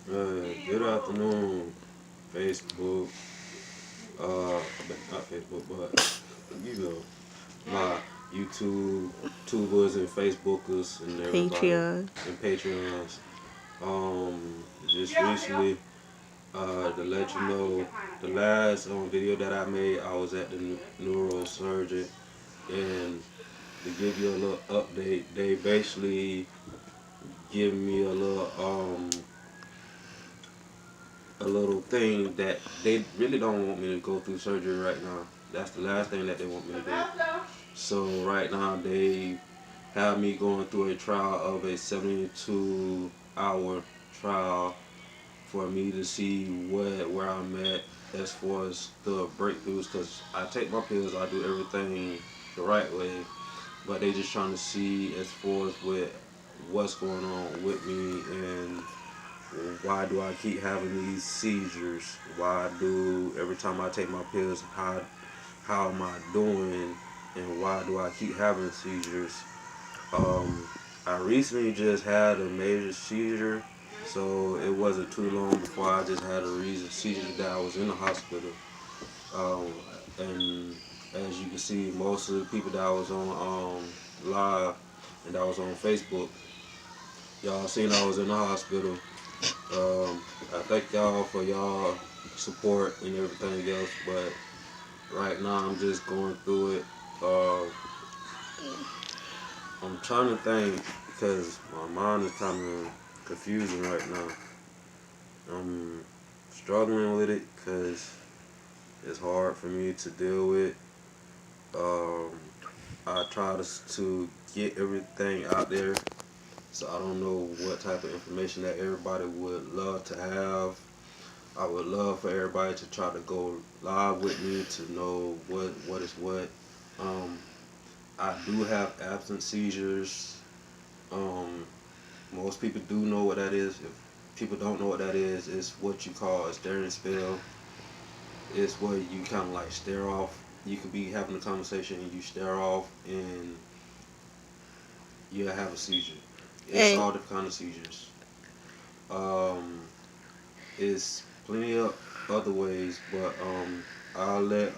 Good afternoon, Facebook. Not Facebook, but you know, my YouTube tubers and Facebookers and everybody Patreon. and Patreons. Just recently, to let you know, the last video that I made, I was at the neurosurgeon, and to give you a little update, they basically give me a little thing that they really don't want me to go through surgery right now. That's the last thing that they want me to do. So right now they have me going through a trial of a 72-hour trial for me to see where I'm at as far as the breakthroughs. Because I take my pills, I do everything the right way, but they just trying to see as far as what's going on with me and why do I keep having these seizures? Why do every time I take my pills, how am I doing, and why do I keep having seizures? Um, I recently just had a major seizure, so it wasn't too long before I just had a reason seizure that I was in the hospital. Um, and as you can see, most of the people that was on live and that was on Facebook, y'all seen I was in the hospital. I thank y'all for y'all support and everything else, but right now I'm just going through it. I'm trying to think because my mind is kind of confusing right now. I'm struggling with it because it's hard for me to deal with. Um, I try to get everything out there, so I don't know what type of information that everybody would love to have. I would love for everybody to try to go live with me to know what is what. Um, I do have absent seizures. Um, Most people do know what that is. If people don't know what that is, it's what you call a staring spell. It's where you kind of like stare off. You could be having a conversation and you stare off and you'll have a seizure. It's And all different kind of seizures. Um, it's plenty of other ways, but I'll let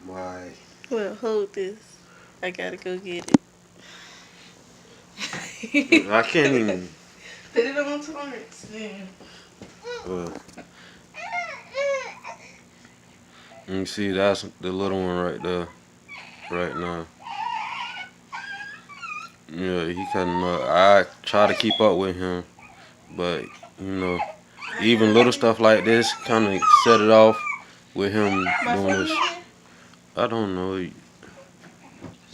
my well, hold this. I gotta go get I can't it. even. Put it on Torrance then. Uh, you see, that's the little one right there, right now. Yeah, he kind of. I try to keep up with him, but you know, even little stuff like this kind of set it off with him My doing phone this. again? I don't know.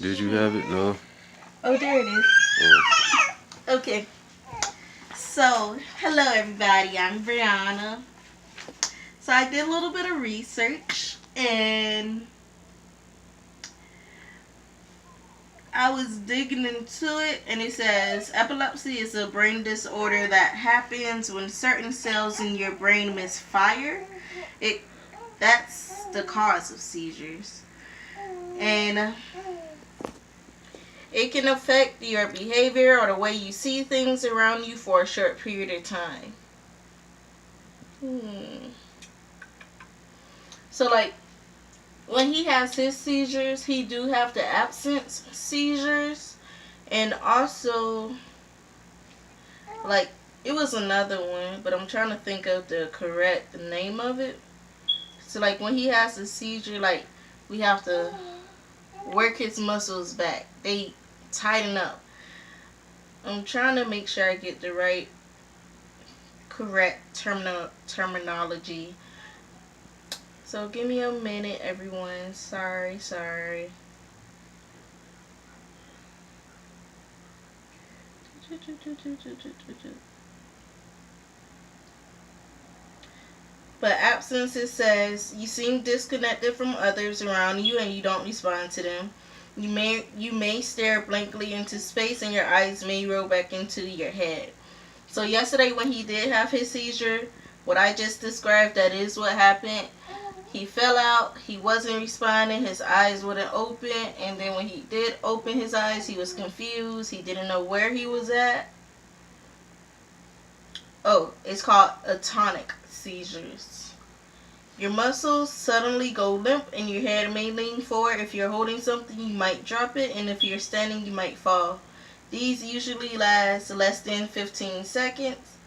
Did you have it? No. Oh, there it is. Oh. Okay. So, hello everybody. I'm Brianna. So I did a little bit of research and I was digging into it, and it says epilepsy is a brain disorder that happens when certain cells in your brain misfire. It that's the cause of seizures, and it can affect your behavior or the way you see things around you for a short period of time. So, like when he has his seizures, he do have the absence seizures, and also like it was another one, but I'm trying to think of the correct name of it. So like when he has a seizure, like we have to work his muscles back. They tighten up. I'm trying to make sure I get the right correct terminology. So give me a minute, everyone. Sorry. But absence, it says you seem disconnected from others around you and you don't respond to them. You may stare blankly into space and your eyes may roll back into your head. So yesterday when he did have his seizure, what I just described, that is what happened. He fell out, he wasn't responding, his eyes wouldn't open, and then when he did open his eyes, he was confused, he didn't know where he was at. Oh, it's called atonic seizures. Your muscles suddenly go limp and your head may lean forward. If you're holding something, you might drop it, and if you're standing, you might fall. These usually last less than 15 seconds.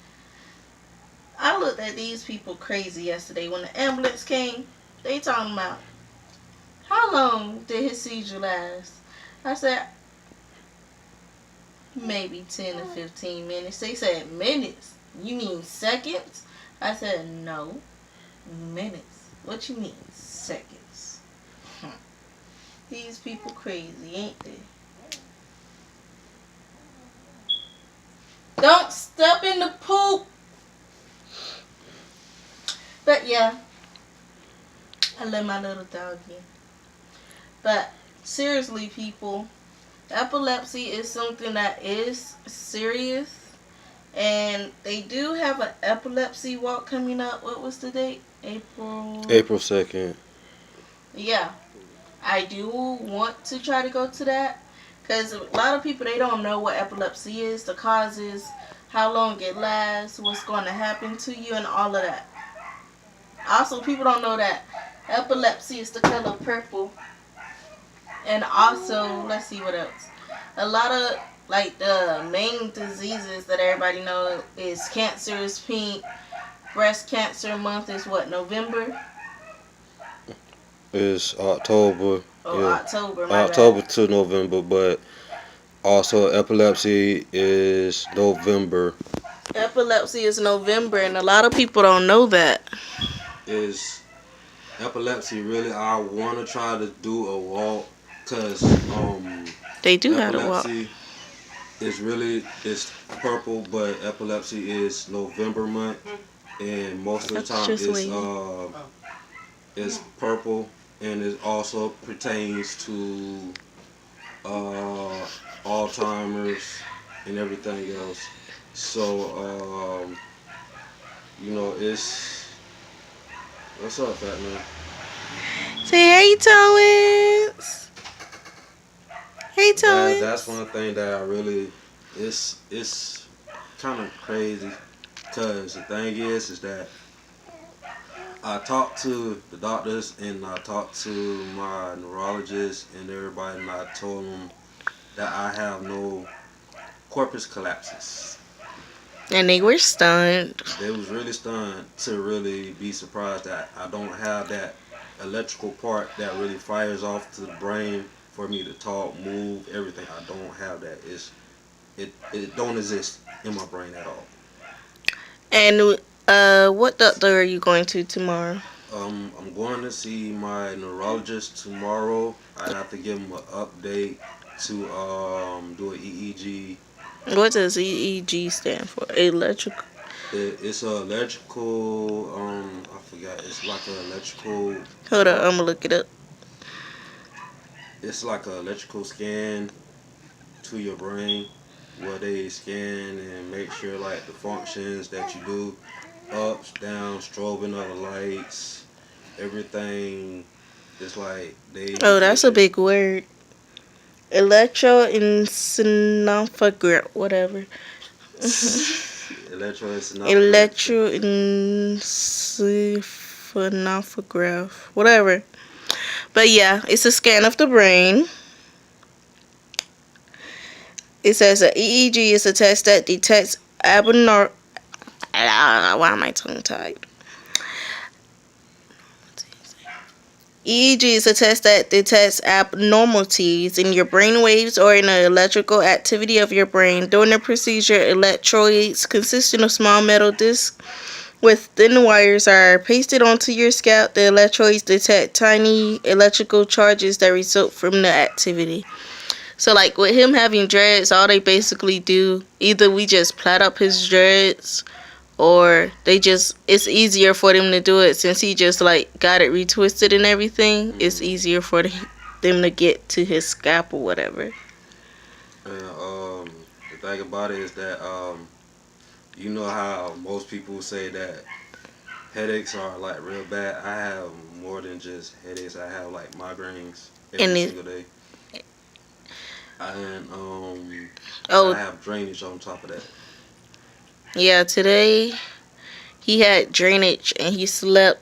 I looked at these people crazy yesterday when the ambulance came. They talking about how long did his seizure last? I said maybe 10 to 15 minutes. They said minutes. You mean seconds? I said no, minutes. What you mean seconds? These people crazy, ain't they? Don't step in the poop. But yeah, I let my little dog in. But seriously, people, epilepsy is something that is serious. And they do have an epilepsy walk coming up. What was the date? April 2nd. Yeah, I do want to try to go to that. Because a lot of people, they don't know what epilepsy is, the causes, how long it lasts, what's going to happen to you, and all of that. Also, people don't know that epilepsy is the color purple. And also, let's see what else. A lot of, like, the main diseases that everybody knows is cancer is pink. Breast cancer month is what, November? It's October. Oh, Yeah. October, my October bad. to November, but also epilepsy is November. Epilepsy is November, and a lot of people don't know that. Is epilepsy really? I want to try to do a walk because They do have to walk. epilepsy is really it's purple, but epilepsy is November month, and most of the That's time just waiting. it's purple, and it also pertains to Alzheimer's and everything else. So it's what's up, fat man? Say hey, Toins. Hey, That's Toins. one thing that I really it's kind of crazy because the thing is that I talked to the doctors and I talked to my neurologist and everybody, and I told them that I have no corpus collapses. And they were stunned. They was really stunned to really be surprised that I don't have that electrical part that really fires off to the brain for me to talk, move, everything. I don't have that. It don't exist in my brain at all. And what doctor are you going to tomorrow? I'm going to see my neurologist tomorrow. I have to give him an update to do an EEG. What does EEG stand for? Electrical. It's a electrical. I forgot. It's like an electrical. Hold on, I'm gonna look it up. It's like an electrical scan to your brain, where they scan and make sure like the functions that you do, ups, downs, strobing of the lights, everything. It's like they Oh, make that's a sure. big word. Electroencephalograph, whatever. Electroencephalography. Electroencephalograph, whatever. But yeah, it's a scan of the brain. It says an EEG is a test that detects abnormal. Why am I tongue tied? EEG is a test that detects abnormalities in your brain waves or in the electrical activity of your brain. During the procedure, electrodes consisting of small metal discs with thin wires are pasted onto your scalp. The electrodes detect tiny electrical charges that result from the activity. So, like with him having dreads, all they basically do, either we just plait up his dreads, or it's easier for them to do it since he just like got it retwisted and everything. It's Mm-hmm. easier for them to get to his scalp or whatever. And the thing about it is that you know how most people say that headaches are like real bad. I have more than just headaches. I have like migraines every And it, single day, and I oh, have drainage on top of that. Yeah, today he had drainage and he slept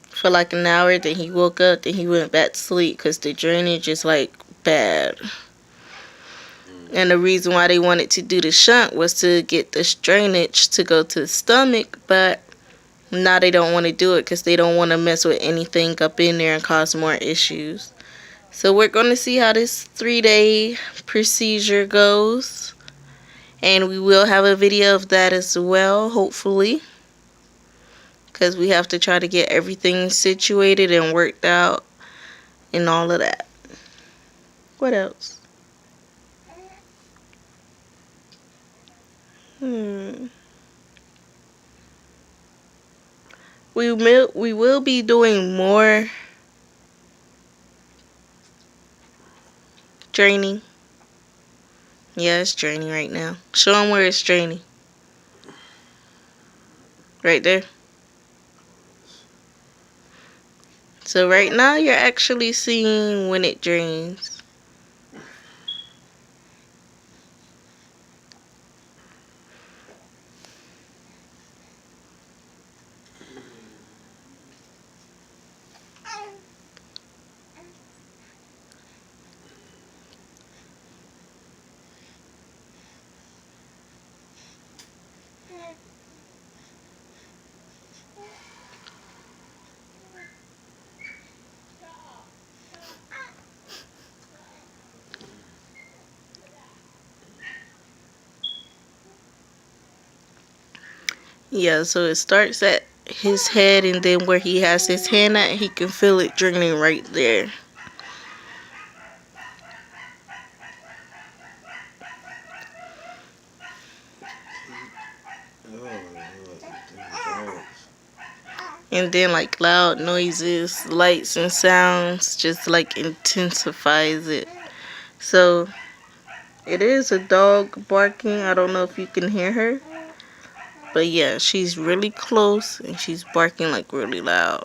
for like an hour. Then he woke up. Then he went back to sleep because the drainage is like bad. And the reason why they wanted to do the shunt was to get this drainage to go to the stomach, but now they don't want to do it because they don't want to mess with anything up in there and cause more issues. So we're going to see how this 3-day procedure goes. And we will have a video of that as well, hopefully. Because we have to try to get everything situated and worked out and all of that. What else? We will be doing more draining. Yeah, it's draining right now. Show them where it's draining. Right there. So right now you're actually seeing when it drains. Yeah, so it starts at his head, and then where he has his hand at, he can feel it draining right there. And then like loud noises, lights and sounds just like intensifies it. So it is a dog barking. I don't know if you can hear her. But yeah, she's really close and she's barking like really loud.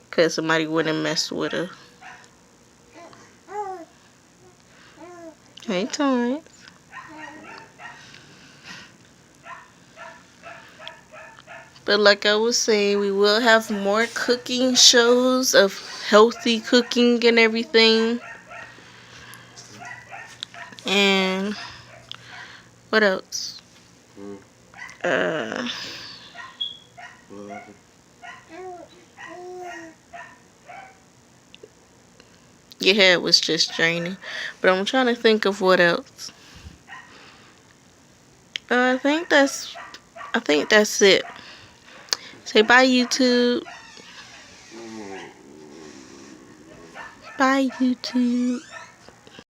Because somebody wouldn't mess with her. Hey, Torrance. But like I was saying, we will have more cooking shows of healthy cooking and everything. And what else? Your head was just draining. But I'm trying to think of what else. I think that's it. Say bye, YouTube. Bye, YouTube.